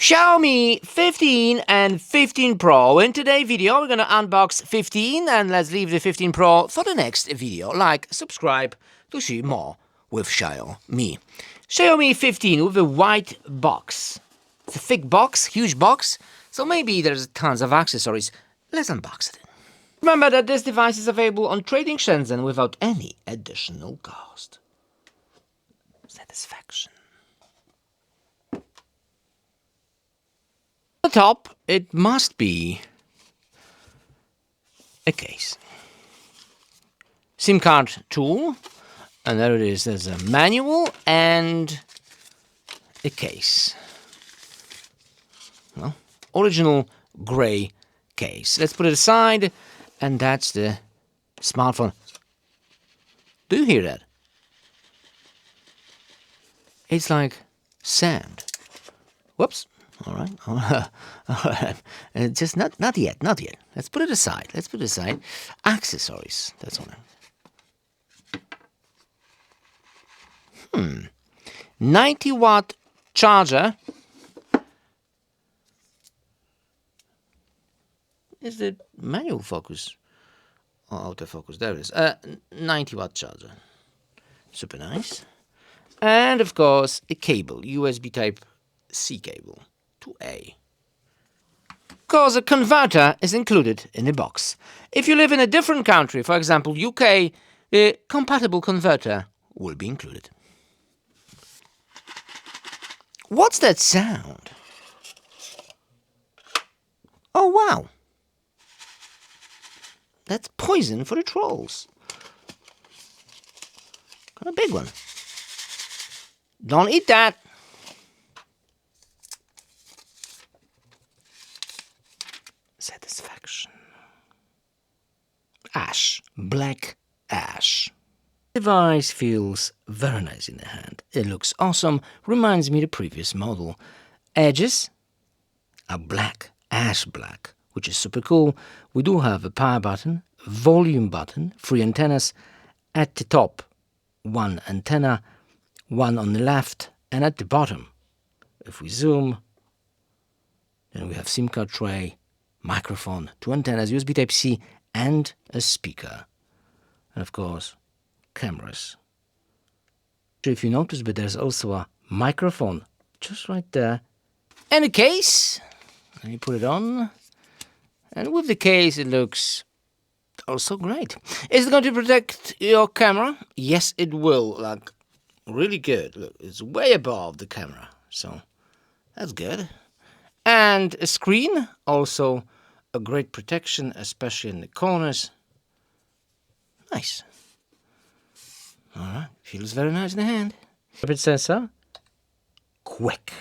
Xiaomi 15 and 15 Pro. In today's video, we're gonna unbox 15 and let's leave the 15 Pro for the next video. Like, subscribe to see more with Xiaomi. Xiaomi 15 with a white box. It's a thick box, huge box, so maybe there's tons of accessories. Let's unbox it. Remember that this device is available on TridentZ without any additional cost. Satisfaction. On the top, it must be a case. SIM card tool, and there it is. There's a manual and a case. Well, original grey case. Let's put it aside, and that's the smartphone. Do you hear that? It's like sound. Whoops. All right. All right. Just not yet. Let's put it aside. Accessories. That's all. 90-watt charger. Is the manual focus or autofocus? There it is. 90-watt charger. Super nice. And of course, a cable, USB Type-C cable to A. Of course, a converter is included in the box. If you live in a different country, for example, UK, the compatible converter will be included. What's that sound? Oh, wow. That's poison for the trolls. Got a big one. Don't eat that. Satisfaction. Ash. Black ash. The device feels very nice in the hand. It looks awesome. Reminds me of the previous model. Edges are black. Ash black. Which is super cool. We do have a power button, volume button, 3 antennas. At the top, 1 antenna, 1 on the left, and at the bottom, if we zoom, then we have SIM card tray, microphone, 2 antennas, USB Type-C, and a speaker. And of course, cameras. If you notice, but there's also a microphone just right there. And a case. Let me put it on. And with the case, it looks also great. Is it going to protect your camera? Yes, it will. Like, really good. Look, it's way above the camera. So, that's good. And a screen. Also, a great protection, especially in the corners. Nice. Alright, feels very nice in the hand. Rapid sensor. Quick.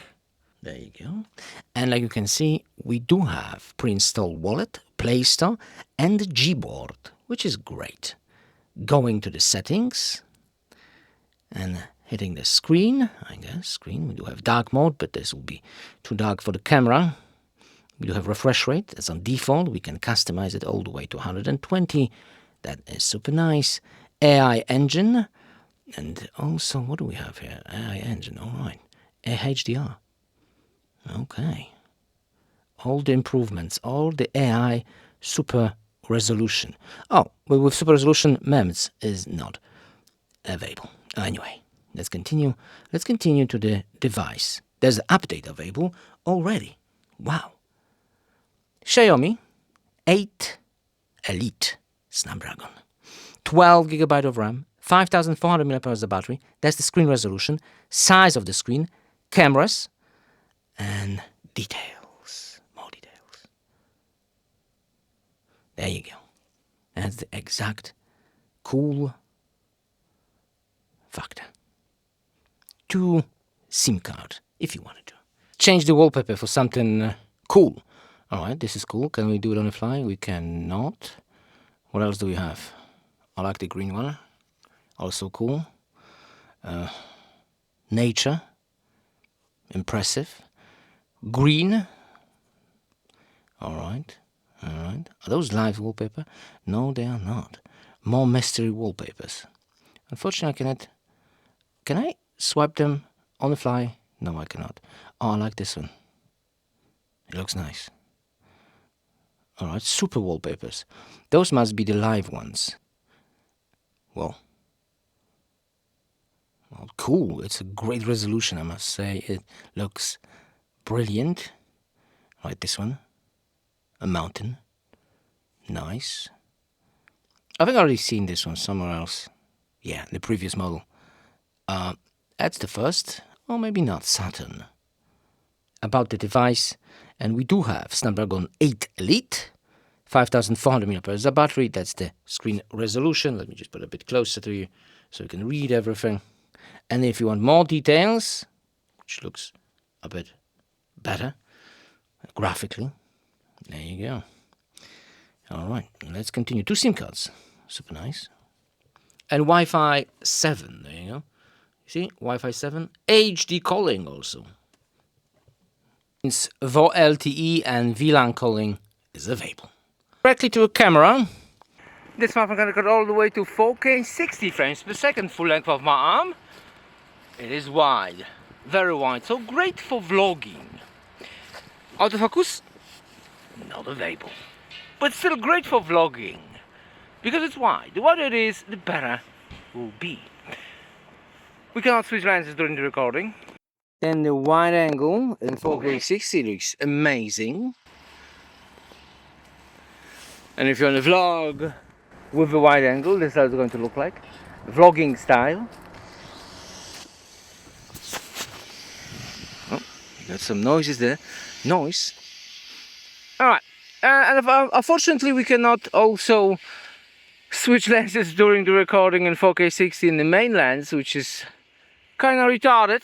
There you go. And like you can see, we do have pre-installed wallet, Play Store, and the Gboard, which is great. Going to the settings and hitting the screen, I guess, we do have dark mode, but this will be too dark for the camera. We do have refresh rate, that's on default. We can customize it all the way to 120. That is super nice. AI engine, and also, what do we have here? AI engine, all right. HDR. Okay. All the improvements, all the AI super resolution. Oh, but with super resolution, MEMS is not available. Anyway, let's continue. Let's continue to the device. There's an update available already. Wow. Xiaomi 8 Elite Snapdragon. 12 GB of RAM, 5,400 mAh the battery. That's the screen resolution, size of the screen, cameras, and details. More details. There you go. That's the exact cool factor. 2 SIM card, if you wanted to. Change the wallpaper for something cool. Alright, this is cool. Can we do it on the fly? We cannot. What else do we have? I like the green one. Also cool. Nature. Impressive. Green. Alright. Are those live wallpaper? No, they are not. More mystery wallpapers. Unfortunately, I cannot. Can I swipe them on the fly? No, I cannot. Oh, I like this one. It looks nice. Alright, super wallpapers. Those must be the live ones. Well, cool. It's a great resolution, I must say. It looks brilliant. Right, this one. A mountain. Nice. I think I've already seen this one somewhere else. Yeah, the previous model. That's the first, or maybe not, Saturn. About the device, and we do have Snapdragon 8 Elite, 5400 mAh battery. That's the screen resolution. Let me just put it a bit closer to you so you can read everything. And if you want more details, which looks a bit better graphically, there you go. All right, let's continue. 2 SIM cards, super nice. And Wi-Fi 7, there you go. See, Wi-Fi 7, HD calling also. VoLTE LTE and VLAN calling is available. Directly to a camera. This one I'm gonna cut all the way to 4K 60 frames per second, full length of my arm. It is wide, very wide, so great for vlogging. Autofocus, not available. But still great for vlogging, because it's wide. The wider it is, the better it will be. We cannot switch lenses during the recording. Then the wide angle in 4K 60 looks amazing. And if you're on a vlog with a wide angle, this is how it's going to look like. Vlogging style. Oh, got some noises there. Noise. Alright. And unfortunately we cannot also switch lenses during the recording in 4K 60 in the main lens, which is kind of retarded,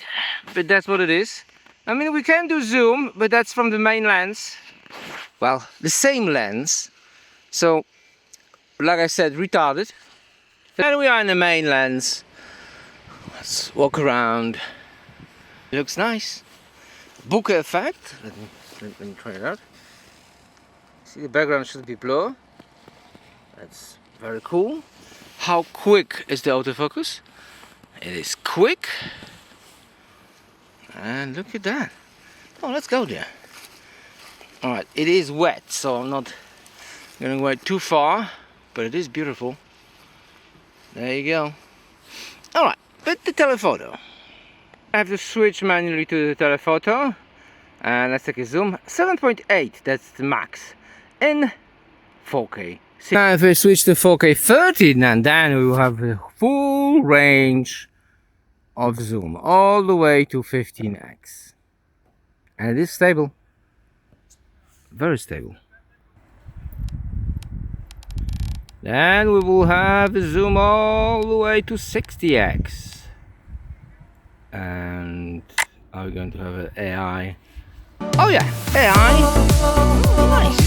but that's what it is. I mean, we can do zoom, but that's from the main lens. Well, the same lens. So, like I said, retarded. And we are in the main lens. Let's walk around. It looks nice. Bokeh effect. Let me try it out. See, the background should be blur. That's very cool. How quick is the autofocus? It is quick. And look at that. Oh, let's go there. Alright, it is wet, so I'm not going to go too far, but it is beautiful. There you go. Alright, but the telephoto. I have to switch manually to the telephoto. And let's take a zoom. 7.8, that's the max. In 4K. Now if we switch to 4K 30, and then we will have a full range of zoom all the way to 15x, and it is stable, very stable. Then we will have a zoom all the way to 60x, and are we going to have an AI? Oh yeah, AI. Nice.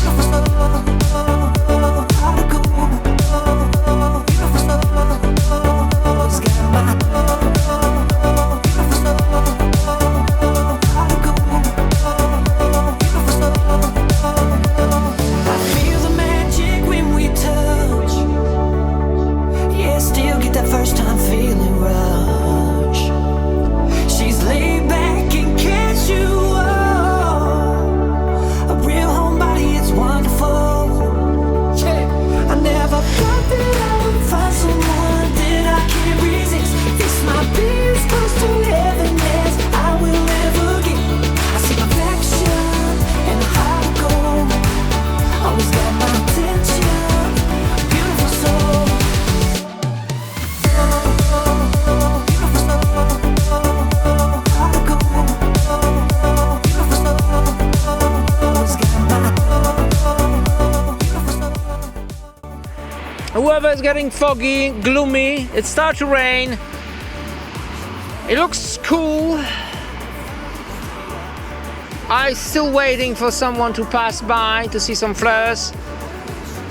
Weather is getting foggy, gloomy, it starts to rain. It looks cool. I'm still waiting for someone to pass by to see some flares.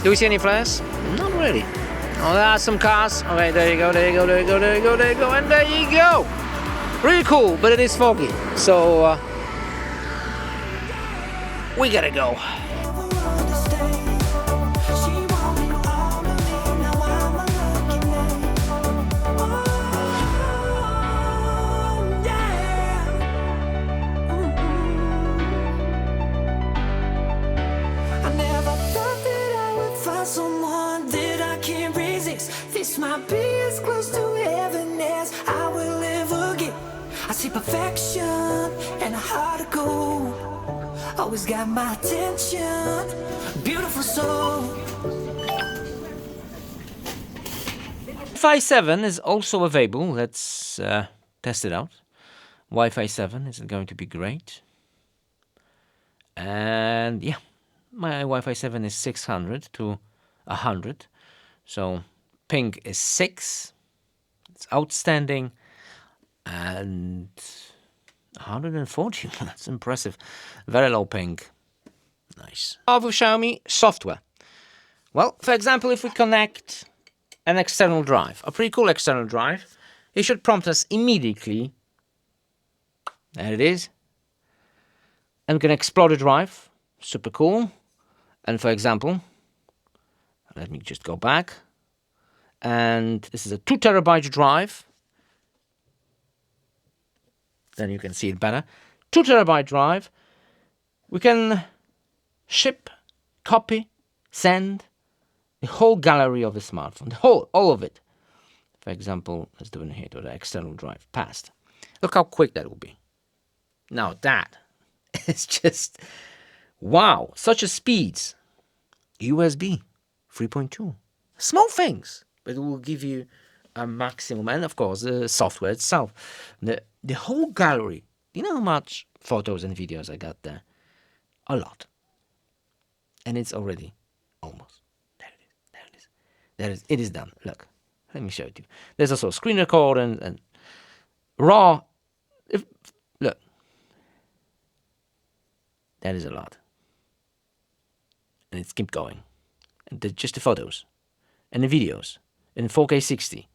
Do we see any flares? Not really. Oh, there are some cars. Okay, there you go, there you go, there you go, there you go, there you go, and there you go. Really cool, but it is foggy. So, we gotta go. perfection and a heart of gold. Always got my attention, beautiful soul. Wi-Fi 7 is also available. Let's test it out. Wi-Fi 7 is going to be great. And yeah, my Wi-Fi 7 is 600 to 100. So ping is 6. It's outstanding. And 140, that's impressive. Very low ping. Nice. Of Xiaomi software. Well, for example, if we connect an external drive, a pretty cool external drive, it should prompt us immediately. There it is. And we can explore the drive. Super cool. And for example, let me just go back. And this is a 2 terabyte drive. Then you can see it better. 2 terabyte drive. We can ship, copy, send the whole gallery of the smartphone. All of it. For example, let's do it here to the external drive. Passed. Look how quick that will be. Now that is just, wow. Such a speeds. USB 3.2. Small things, but it will give you a maximum. And of course, the software itself. The whole gallery. You know how much photos and videos I got there? A lot. And it's already almost. There it is. It is done. Look. Let me show it to you. There's also a screen record and raw. Look. That is a lot. And it's keep going. And just the photos. And the videos. In 4K 60.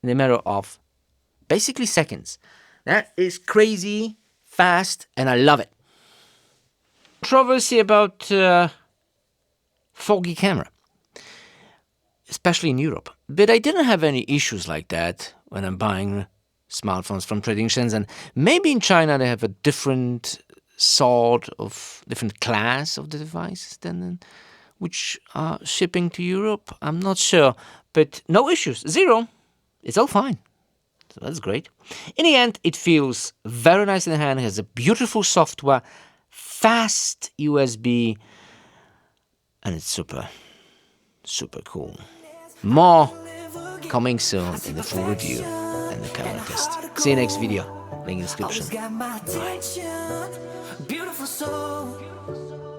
In a matter of basically seconds. That is crazy, fast, and I love it. Controversy about 4K camera. Especially in Europe. But I didn't have any issues like that when I'm buying smartphones from TridentZ. And maybe in China they have a different class of the devices than which are shipping to Europe. I'm not sure. But no issues. Zero. It's all fine. So that's great. In the end, it feels very nice in the hand. It has a beautiful software, fast USB, and it's super, super cool. More coming soon in the full review and the camera test. See you next video. Link in the description. Beautiful soul.